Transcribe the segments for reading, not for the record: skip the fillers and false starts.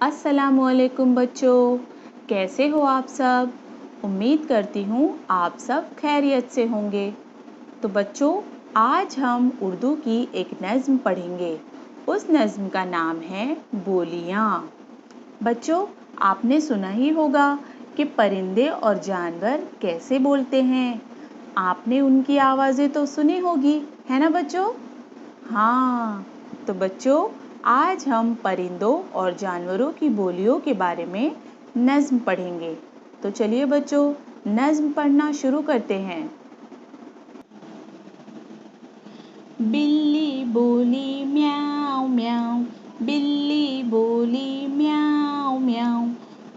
अस्सलामुअलैकुम बच्चों, कैसे हो आप सब। उम्मीद करती हूँ आप सब खैरियत से होंगे। तो बच्चों, आज हम उर्दू की एक नज़्म पढ़ेंगे। उस नज़्म का नाम है बोलियाँ। बच्चों, आपने सुना ही होगा कि परिंदे और जानवर कैसे बोलते हैं। आपने उनकी आवाज़ें तो सुनी होगी, है ना बच्चों? हाँ, तो बच्चों, आज हम परिंदों और जानवरों की बोलियों के बारे में नज़्म पढ़ेंगे। तो चलिए बच्चों, नज़्म पढ़ना शुरू करते हैं। बिल्ली बोली म्याऊं म्याऊं, बिल्ली बोली म्याऊं म्याऊं,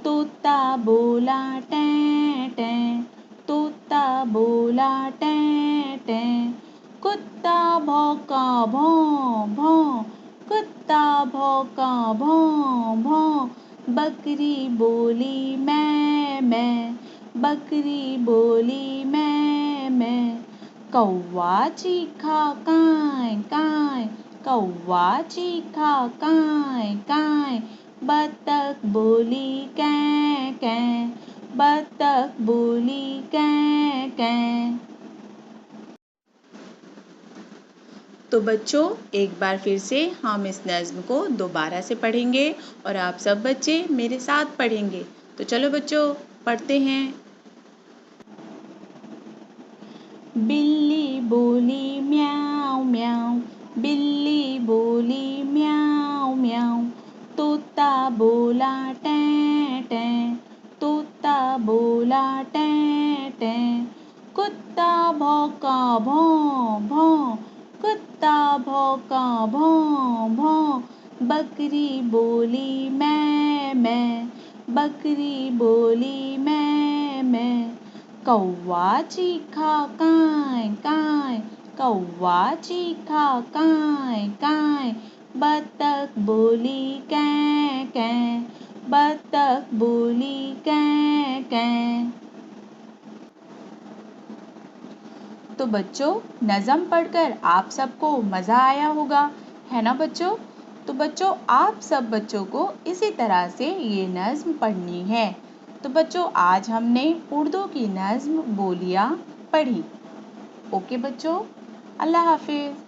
तोता बोला टें टें, तोता बोला टें टें, कुत्ता भौंका भौं भौं, कुत्ता भौंका भौं भौं, बकरी बोली मैं मैं, बकरी बोली मैं मैं, कौवा चीखा कांय कांय, कौवा चीखा कांय कांय, बतख बोली कै कै, बतख बोली कै कै। तो बच्चों, एक बार फिर से हम इस नज़्म को दोबारा से पढ़ेंगे और आप सब बच्चे मेरे साथ पढ़ेंगे। तो चलो बच्चों, पढ़ते हैं। बिल्ली बोली म्याऊं म्याऊं, बिल्ली बोली म्याऊं म्याऊं, तोता बोला टें टें, तोता बोला टें टें, कुत्ता भौंका भौं भौं, कुत्ता भौंका भौं भौं, बकरी बोली मैं मैं, बकरी बोली मैं मैं, कौवा चीखा कांय कांय, कौवा चीखा कांय कांय, बतख बोली कै कै, बतख बोली कै कै। तो बच्चों, नज़्म पढ़कर आप सबको मज़ा आया होगा, है ना बच्चों? तो बच्चों, आप सब बच्चों को इसी तरह से ये नज़्म पढ़नी है। तो बच्चों, आज हमने उर्दू की नज़्म बोलियाँ पढ़ी। ओके बच्चों, अल्लाह हाफिज़।